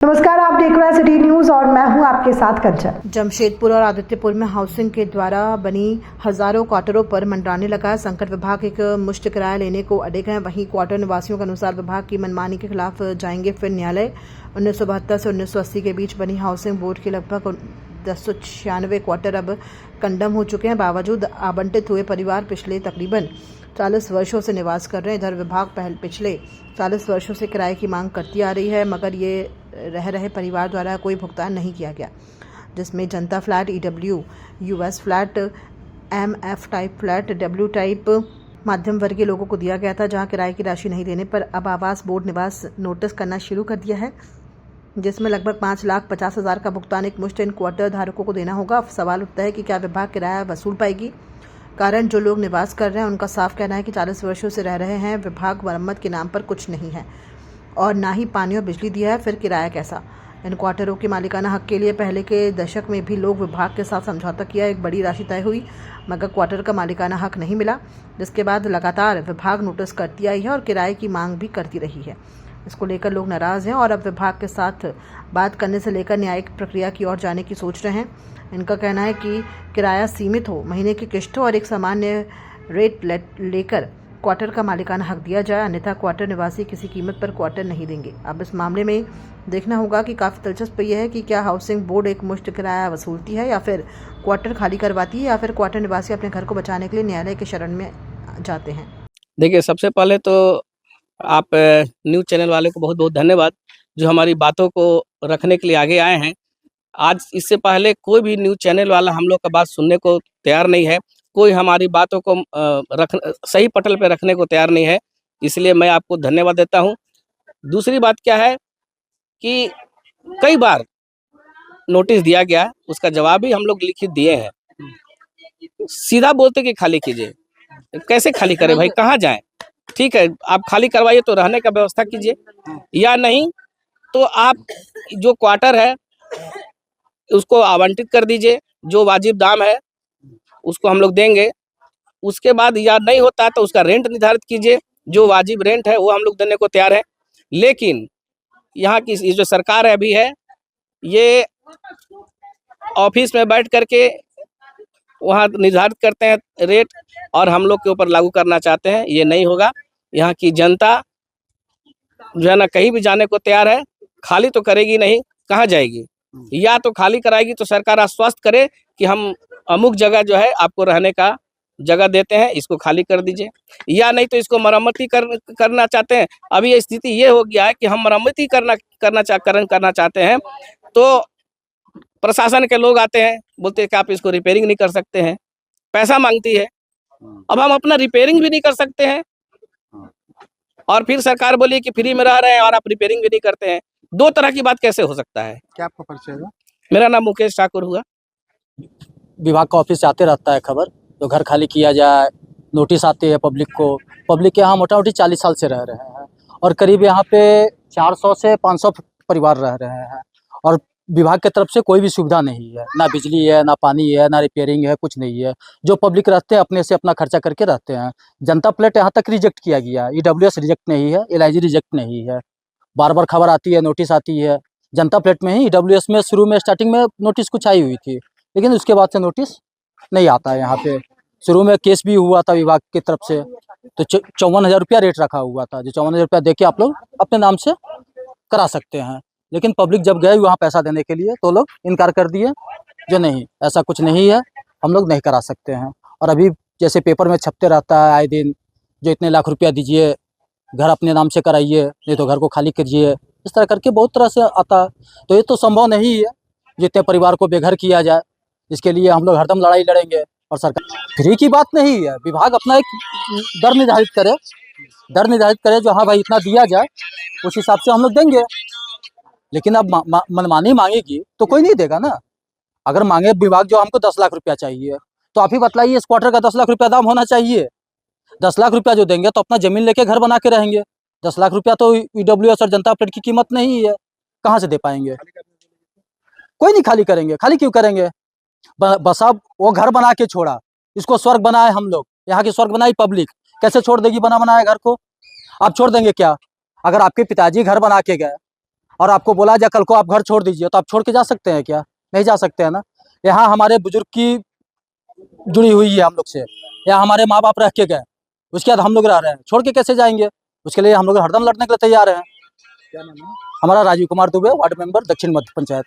नमस्कार, आप देख रहे हैं सिटी न्यूज और मैं हूं आपके साथ कंचन। जमशेदपुर और आदित्यपुर में हाउसिंग के द्वारा बनी हजारों क्वार्टरों पर मंडराने लगा। संकट विभाग एक मुश्त किराया लेने को अड़े गए। वहीं क्वार्टर निवासियों के अनुसार विभाग की मनमानी के खिलाफ जाएंगे फिर न्यायालय। 1972 से 1980 के बीच बनी हाउसिंग बोर्ड के लगभग 1096 क्वार्टर अब कंडम हो चुके हैं। बावजूद आवंटित हुए परिवार पिछले तकरीबन 40 वर्षों से निवास कर रहे हैं। इधर विभाग पिछले 40 वर्षों से किराए की मांग करती आ रही है, मगर ये रह रहे परिवार द्वारा कोई भुगतान नहीं किया गया, जिसमें जनता flat, EW, US flat, MF type flat, W type मध्यम वर्गीय लोगों को दिया गया था, जहां किराए की राशि नहीं देने पर अब आवास बोर्ड निवास नोटिस करना शुरू कर दिया है, जिसमें लगभग 5,50,000 का भुगतान एक मुश्त इन क्वार्टर धारकों को देना होगा। सवाल उठता है कि क्या विभाग किराया वसूल पाएगी? कारण जो लोग निवास कर रहे हैं उनका साफ कहना है कि 40 वर्षों से रह रहे हैं, विभाग मरम्मत के नाम पर कुछ नहीं है और ना ही पानी और बिजली दिया है, फिर किराया कैसा? इन क्वार्टरों के मालिकाना हक के लिए पहले के दशक में भी लोग विभाग के साथ समझौता किया, एक बड़ी राशि तय हुई, मगर क्वार्टर का मालिकाना हक नहीं मिला, जिसके बाद लगातार विभाग नोटिस करती आई है और किराए की मांग भी करती रही है। इसको लेकर लोग नाराज हैं और अब विभाग के साथ बात करने से लेकर न्यायिक प्रक्रिया की ओर जाने की सोच रहे हैं। इनका कहना है कि किराया सीमित हो, महीने की किस्तों और एक सामान्य रेट लेकर क्वार्टर का मालिकाना हक दिया जाए, अन्यथा क्वार्टर निवासी किसी कीमत पर क्वार्टर नहीं देंगे। अब इस मामले में देखना होगा कि काफ़ी दिलचस्प ये है कि क्या हाउसिंग बोर्ड एक मुश्त किराया वसूलती है या फिर क्वार्टर खाली करवाती है, या फिर क्वार्टर निवासी अपने घर को बचाने के लिए न्यायालय के शरण में जाते हैं। देखिए, सबसे पहले तो आप न्यूज़ चैनल वाले को बहुत बहुत धन्यवाद, जो हमारी बातों को रखने के लिए आगे आए हैं। आज इससे पहले कोई भी न्यूज़ चैनल वाला हम लोग का बात सुनने को तैयार नहीं है, कोई हमारी बातों को सही पटल पे रखने को तैयार नहीं है, इसलिए मैं आपको धन्यवाद देता हूँ। दूसरी बात क्या है कि कई बार नोटिस दिया गया, उसका जवाब भी हम लोग लिखित दिए हैं। सीधा बोलते कि खाली कीजिए, कैसे खाली करें भाई, कहाँ जाएं? ठीक है, आप खाली करवाइए तो रहने का व्यवस्था कीजिए, या नहीं तो आप जो क्वार्टर है उसको आवंटित कर दीजिए, जो वाजिब दाम है उसको हम लोग देंगे। उसके बाद या नहीं होता है तो उसका रेंट निर्धारित कीजिए, जो वाजिब रेंट है वो हम लोग देने को तैयार है। लेकिन यहाँ की ये जो सरकार है अभी है, ये ऑफिस में बैठ करके वहाँ निर्धारित करते हैं रेट और हम लोग के ऊपर लागू करना चाहते हैं। ये नहीं होगा। यहाँ की जनता जो है ना कहीं भी जाने को तैयार है, खाली तो करेगी नहीं, कहाँ जाएगी? या तो खाली कराएगी तो सरकार आश्वस्त करे कि हम अमुक जगह जो है आपको रहने का जगह देते हैं, इसको खाली कर दीजिए, या नहीं तो इसको मरम्मती करना चाहते हैं। अभी ये स्थिति ये हो गया है कि हम मरम्मती करना चाहते हैं तो प्रशासन के लोग आते हैं, बोलते हैं कि आप इसको रिपेयरिंग नहीं कर सकते हैं, पैसा मांगती है। अब हम अपना रिपेयरिंग भी नहीं कर सकते हैं और फिर सरकार बोली कि फ्री में रह रहे हैं और आप रिपेयरिंग भी नहीं करते हैं। दो तरह की बात कैसे हो सकता है? क्या आपका परिचय है? मेरा नाम मुकेश ठाकुर हुआ। विभाग का ऑफिस आते रहता है खबर, तो घर खाली किया जाए, नोटिस आती है पब्लिक को। पब्लिक यहाँ मोटा मोटी 40 साल से रह रहे हैं और करीब यहाँ पे 400 से 500 परिवार रह रहे हैं और विभाग की तरफ से कोई भी सुविधा नहीं है, ना बिजली है, ना पानी है, ना रिपेयरिंग है, कुछ नहीं है। जो पब्लिक रहते हैं अपने से अपना खर्चा करके रहते हैं। जनता प्लेट यहाँ तक रिजेक्ट किया गया, EWS रिजेक्ट नहीं है, LIG रिजेक्ट नहीं है। बार बार खबर आती है, नोटिस आती है। जनता प्लेट में ही EWS में शुरू में स्टार्टिंग में नोटिस कुछ आई हुई थी, लेकिन उसके बाद से नोटिस नहीं आता है यहाँ पे। शुरू में केस भी हुआ था विभाग की तरफ से, तो 54,000 रुपया रेट रखा हुआ था, जो 54,000 रुपया दे के आप लोग अपने नाम से करा सकते हैं। लेकिन पब्लिक जब गए वहाँ पैसा देने के लिए तो लोग इनकार कर दिए, जो नहीं, ऐसा कुछ नहीं है, हम लोग नहीं करा सकते हैं। और अभी जैसे पेपर में छपते रहता है आए दिन, जो इतने लाख रुपया दीजिए, घर अपने नाम से कराइए, नहीं तो घर को खाली करिए, इस तरह करके बहुत तरह से आता है। तो ये तो संभव नहीं है जितने परिवार को बेघर किया जाए, इसके लिए हम लोग हरदम लड़ाई लड़ेंगे। और सरकार फ्री की बात नहीं है, विभाग अपना एक दर निर्धारित करे जो हाँ भाई इतना दिया जाए, उस हिसाब से हम लोग देंगे। लेकिन अब मनमानी मांगेगी तो कोई नहीं देगा ना। अगर मांगे विभाग जो हमको 10 लाख रुपया चाहिए, तो आप ही बतलाइए इस क्वार्टर का 10 लाख रुपया दाम होना चाहिए। 10 लाख रुपया जो देंगे तो अपना जमीन लेके घर बना के रहेंगे। 10 लाख रुपया तो EWS और जनता प्लेट की कीमत नहीं है, कहाँ से दे पाएंगे? कोई नहीं खाली करेंगे। खाली क्यों करेंगे? बस अब वो घर बना के छोड़ा, इसको स्वर्ग बनाए हम लोग, यहाँ की स्वर्ग बनाई पब्लिक, कैसे छोड़ देगी बना बनाए घर को? आप छोड़ देंगे क्या? अगर आपके पिताजी घर बना के गए, और आपको बोला जाए कल को आप घर छोड़ दीजिए, तो आप छोड़ के जा सकते हैं क्या? नहीं जा सकते हैं ना। यहाँ हमारे बुजुर्ग की जुड़ी हुई है हम लोग से, यहाँ हमारे माँ बाप रह के गए, उसके बाद हम लोग रह रहे हैं, छोड़ के कैसे जाएंगे? उसके लिए हम लोग हरदम लड़ने के लिए तैयार हैं। क्या नाम है? हमारा राजीव कुमार दुबे, वार्ड मेंबर, दक्षिण मध्य पंचायत।